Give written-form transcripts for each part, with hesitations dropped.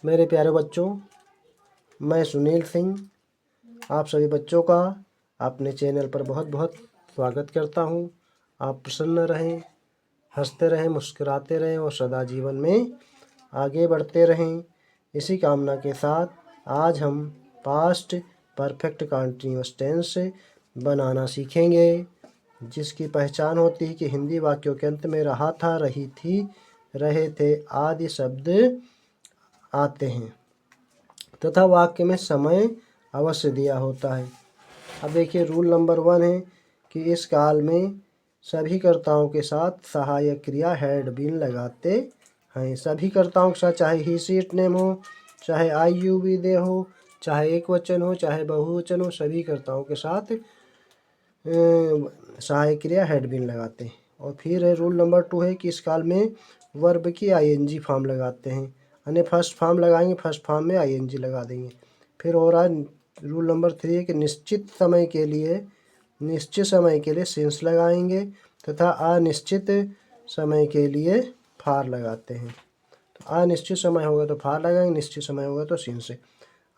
मेरे प्यारे बच्चों, मैं सुनील सिंह आप सभी बच्चों का अपने चैनल पर बहुत बहुत स्वागत करता हूं। आप प्रसन्न रहें, हंसते रहें, मुस्कुराते रहें और सदा जीवन में आगे बढ़ते रहें। इसी कामना के साथ आज हम पास्ट परफेक्ट कंटीन्यूअस टेंस बनाना सीखेंगे, जिसकी पहचान होती है कि हिंदी वाक्यों के अंत में रहा था, रही थी, रहे थे आदि शब्द आते हैं तथा वाक्य में समय अवश्य दिया होता है। अब देखिए, रूल नंबर 1 है कि इस काल में सभी कर्ताओं के साथ सहायक क्रिया हैड बीन लगाते हैं। सभी कर्ताओं के साथ, चाहे ही सीट नेम हो, चाहे आई यू बी दे हो, चाहे एक वचन हो, चाहे बहुवचन हो, सभी कर्ताओं के साथ सहायक क्रिया हैड बीन लगाते हैं। और फिर है रूल नंबर 2 है कि इस काल में वर्ब की आईएनजी फॉर्म लगाते हैं, यानी फर्स्ट फॉर्म लगाएंगे, फर्स्ट फॉर्म में आईएनजी लगा देंगे। फिर और आज रूल नंबर 3 है कि निश्चित समय के लिए सिंस लगाएंगे तथा अनिश्चित समय के लिए फार लगाते हैं। तो अनिश्चित समय होगा तो फार लगाएंगे, निश्चित समय होगा तो सिंस।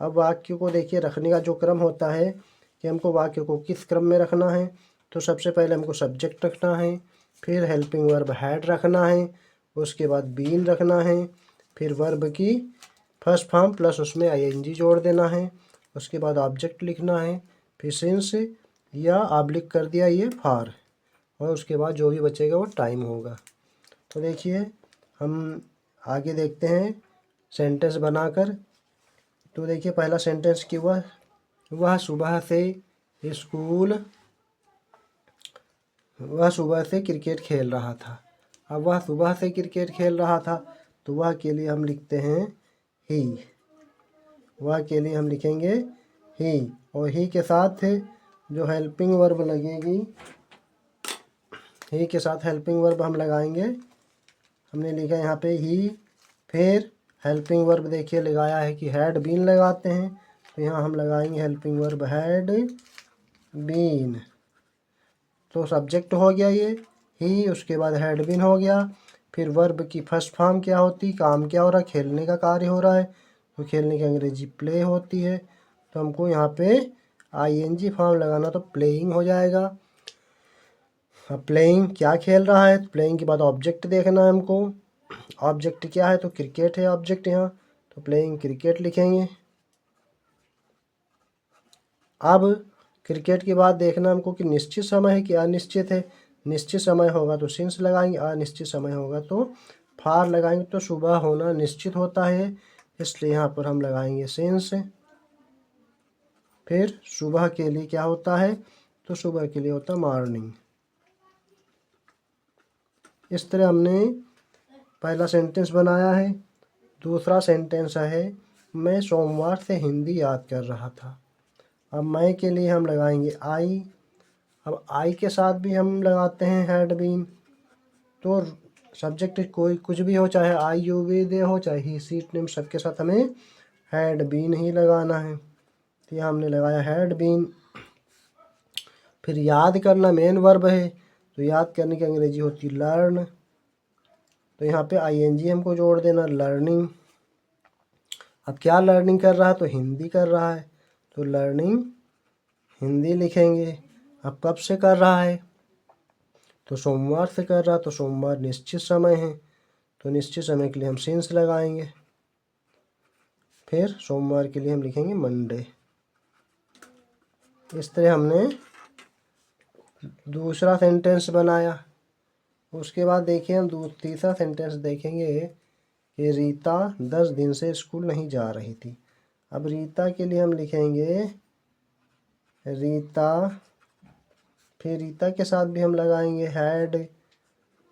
अब वाक्य को देखिए, रखने का जो क्रम होता है कि हमको वाक्य को किस क्रम में रखना है। तो सबसे पहले हमको सब्जेक्ट रखना है, फिर हेल्पिंग वर्ब हैड रखना है, उसके बाद बीन रखना है, फिर वर्ब की फर्स्ट फॉर्म प्लस उसमें आईएनजी जोड़ देना है, उसके बाद ऑब्जेक्ट लिखना है, फिर सिंस या ऑब्लिक कर दिया ये फार, और उसके बाद जो भी बचेगा वो टाइम होगा। तो देखिए, हम आगे देखते हैं सेंटेंस बनाकर। तो देखिए, पहला सेंटेंस कि वह सुबह से क्रिकेट खेल रहा था। अब वह सुबह से क्रिकेट खेल रहा था, तो वह के लिए हम लिखते हैं ही। वह के लिए हम लिखेंगे ही, और ही के साथ जो हेल्पिंग वर्ब लगेगी, ही के साथ हेल्पिंग वर्ब हम लगाएंगे। हमने लिखा यहाँ पे ही, फिर हेल्पिंग वर्ब देखिए लगाया है कि हैड बीन लगाते हैं, तो यहाँ हम लगाएंगे हेल्पिंग वर्ब हैड बीन। तो सब्जेक्ट हो गया ये ही, उसके बाद हैड बीन हो गया। फिर वर्ब की फर्स्ट फॉर्म क्या होती, काम क्या हो रहा है, खेलने का कार्य हो रहा है, तो खेलने की अंग्रेजी प्ले होती है। तो हमको यहाँ पे आईएनजी फॉर्म लगाना, तो प्लेइंग हो जाएगा। अब प्लेइंग क्या खेल रहा है, तो प्लेइंग के बाद ऑब्जेक्ट देखना है हमको। ऑब्जेक्ट क्या है, तो क्रिकेट है ऑब्जेक्ट यहाँ, तो प्लेइंग क्रिकेट लिखेंगे। अब क्रिकेट के बाद देखना हमको कि निश्चित समय है कि अनिश्चित है। निश्चित समय होगा तो सिंस लगाएंगे, अनिश्चित समय होगा तो फार लगाएंगे। तो सुबह होना निश्चित होता है, इसलिए यहाँ पर हम लगाएंगे सिंस। फिर सुबह के लिए क्या होता है, तो सुबह के लिए होता है मॉर्निंग। इस तरह हमने पहला सेंटेंस बनाया है। दूसरा सेंटेंस है, मैं सोमवार से हिंदी याद कर रहा था। अब मैं के लिए हम लगाएंगे आई। अब आई के साथ भी हम लगाते हैं हैड बीन। तो सब्जेक्ट कोई कुछ भी हो, चाहे आई यू वी दे हो, चाहे ही सीट नेम, सबके साथ हमें हैड बीन ही लगाना है। तो यहाँ हमने लगाया हैड बीन। फिर याद करना मेन वर्ब है, तो याद करने की अंग्रेजी होती लर्न, तो यहाँ पे आईएनजी हमको जोड़ देना, लर्निंग। अब क्या लर्निंग कर रहा है, तो हिंदी कर रहा है, तो लर्निंग हिंदी लिखेंगे। अब कब से कर रहा है, तो सोमवार से कर रहा है, तो सोमवार निश्चित समय है, तो निश्चित समय के लिए हम सिंस लगाएंगे। फिर सोमवार के लिए हम लिखेंगे मंडे। इस तरह हमने दूसरा सेंटेंस बनाया। उसके बाद देखिए, हम तीसरा सेंटेंस देखेंगे कि रीता 10 दिन से स्कूल नहीं जा रही थी। अब रीता के लिए हम लिखेंगे रीता, फिर रीता के साथ भी हम लगाएंगे हैड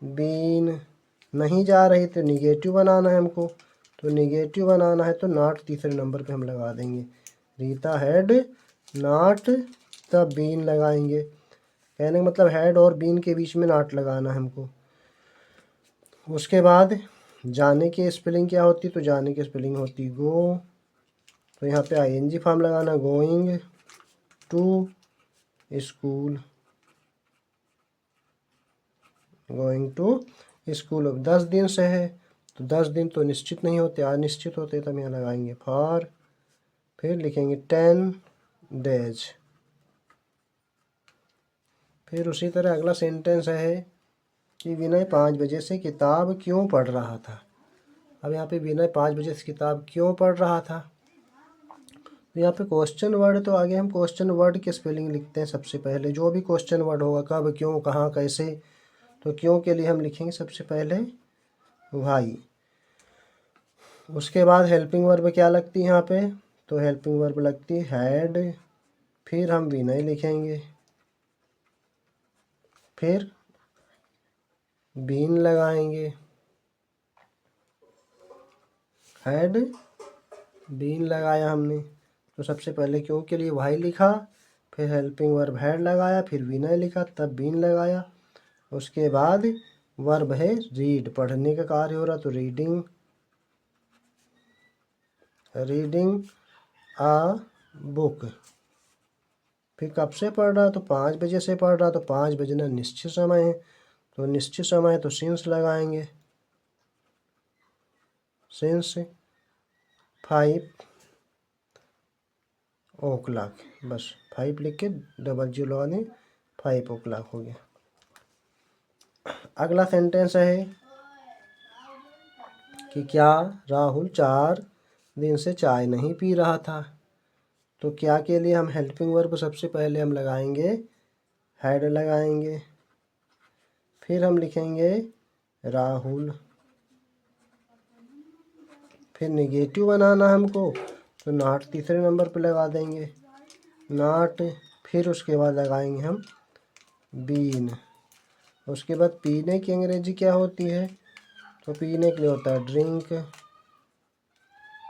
बीन। नहीं जा रही तो निगेटिव बनाना है हमको, तो निगेटिव बनाना है तो नॉट तीसरे नंबर पे हम लगा देंगे। रीता हैड नॉट, तब बीन लगाएंगे। कहने का मतलब हैड और बीन के बीच में नॉट लगाना है हमको। उसके बाद जाने की स्पेलिंग क्या होती, तो जाने की स्पेलिंग होती गो, तो यहाँ पे आईएनजी फॉर्म लगाना, going to school. Going to school. अब 10 दिन से है तो 10 दिन तो निश्चित नहीं होते, अनिश्चित होते, तो हम यहाँ लगाएंगे फॉर, फिर लिखेंगे 10 डेज। फिर उसी तरह अगला सेंटेंस है कि विनय 5 बजे से किताब क्यों पढ़ रहा था। अब यहाँ पे विनय 5 बजे से किताब क्यों पढ़ रहा था, तो यहाँ पे क्वेश्चन वर्ड, तो आगे हम क्वेश्चन वर्ड की स्पेलिंग लिखते हैं सबसे पहले। जो भी क्वेश्चन वर्ड होगा, कब, क्यों, कहाँ, कैसे, तो क्यों के लिए हम लिखेंगे सबसे पहले भाई। उसके बाद हेल्पिंग वर्ब क्या लगती है यहाँ पे, तो हेल्पिंग वर्ब लगती है हैड। फिर हम विनय लिखेंगे, फिर बीन लगाएंगे, हैड बीन लगाया हमने, तो सबसे पहले क्यों के लिए भाई लिखा, फिर हेल्पिंग वर्ब हैड लगाया, फिर विनय लिखा, तब बीन लगाया। उसके बाद वर्ब है रीड, पढ़ने का कार्य हो रहा, तो रीडिंग, रीडिंग आ बुक। फिर कब से पढ़ रहा, तो 5 बजे से पढ़ रहा, तो 5 बजना निश्चित समय है, तो निश्चित समय है तो सिंस लगाएंगे, सिंस 5 o'clock, बस 5 लिख के डबल जीरो लगा दें, 5 o'clock हो गया। अगला सेंटेंस है कि क्या राहुल 4 दिन से चाय नहीं पी रहा था, तो क्या के लिए हम हेल्पिंग वर्ब सबसे पहले हम लगाएंगे हैड लगाएंगे, फिर हम लिखेंगे राहुल, फिर नेगेटिव बनाना हमको, तो नॉट तीसरे नंबर पे लगा देंगे, नॉट। फिर उसके बाद लगाएंगे हम बीन। उसके बाद पीने की अंग्रेजी क्या होती है, तो पीने के लिए होता है ड्रिंक,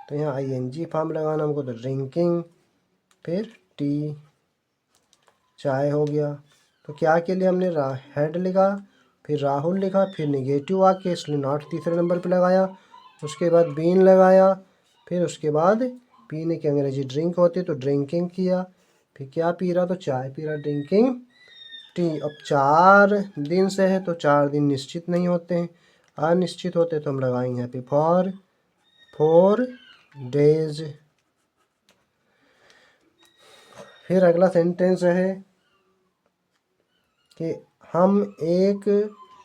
तो यहाँ आईएनजी फॉर्म लगाना हमको, तो ड्रिंकिंग। फिर टी, चाय हो गया। तो क्या के लिए हमने हेड लिखा, फिर राहुल लिखा, फिर निगेटिव आके इसलिए नॉट तीसरे नंबर पे लगाया। उसके बाद बीन लगाया, फिर उसके बाद पीने की अंग्रेजी ड्रिंक होती, तो ड्रिंकिंग किया। फिर क्या पी रहा, तो चाय पी रहा, ड्रिंकिंग टी। अब 4 दिन से है, तो 4 दिन निश्चित नहीं होते हैं, अनिश्चित होते, तो हम लगाएंगे यहाँ पे फॉर 4 डेज। फिर अगला सेंटेंस है कि हम 1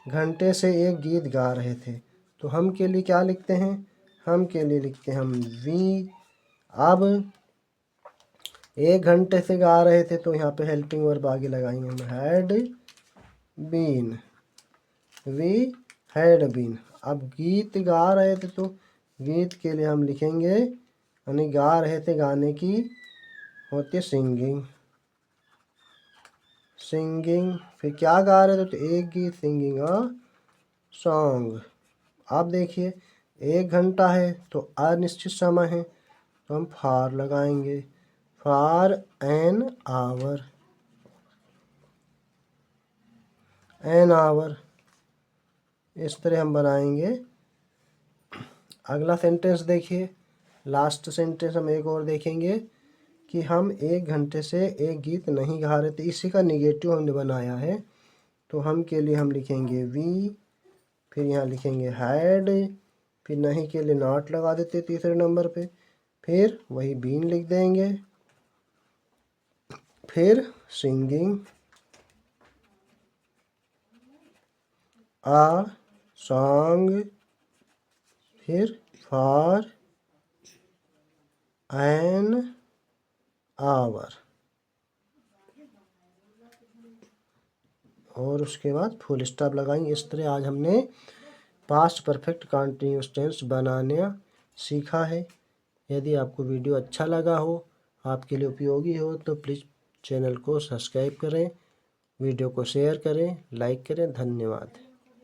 घंटे से एक गीत गा रहे थे, तो हम के लिए क्या लिखते हैं, हम के लिए लिखते हैं हम वी। अब 1 घंटे से गा रहे थे, तो यहाँ पे हेल्पिंग वर्ब आगे लगाएंगे हम had been, we had been. अब गीत गा रहे थे, तो गीत के लिए हम लिखेंगे, यानी गा रहे थे, गाने की होती है सिंगिंग, सिंगिंग। फिर क्या गा रहे थे, तो एक गीत, सिंगिंग अ सॉन्ग। आप देखिए 1 घंटा है, तो अनिश्चित समय है, तो हम फॉर लगाएंगे, for an hour, an hour. इस तरह हम बनाएंगे। अगला सेंटेंस देखिए, लास्ट सेंटेंस हम एक और देखेंगे कि हम 1 घंटे से एक गीत नहीं गा रहे थे, इसी का निगेटिव हमने बनाया है, तो हम के लिए हम लिखेंगे वी, फिर यहाँ लिखेंगे हैड, फिर नहीं के लिए नॉट लगा देते तीसरे नंबर पे, फिर वही बीन लिख देंगे, फिर सिंगिंग आ सॉन्ग, फिर फॉर एन आवर, और उसके बाद फुल स्टॉप लगाएंगे। इस तरह आज हमने पास्ट परफेक्ट कंटिन्यूअस टेंस बनाना सीखा है। यदि आपको वीडियो अच्छा लगा हो, आपके लिए उपयोगी हो, तो प्लीज़ चैनल को सब्सक्राइब करें, वीडियो को शेयर करें, लाइक करें। धन्यवाद।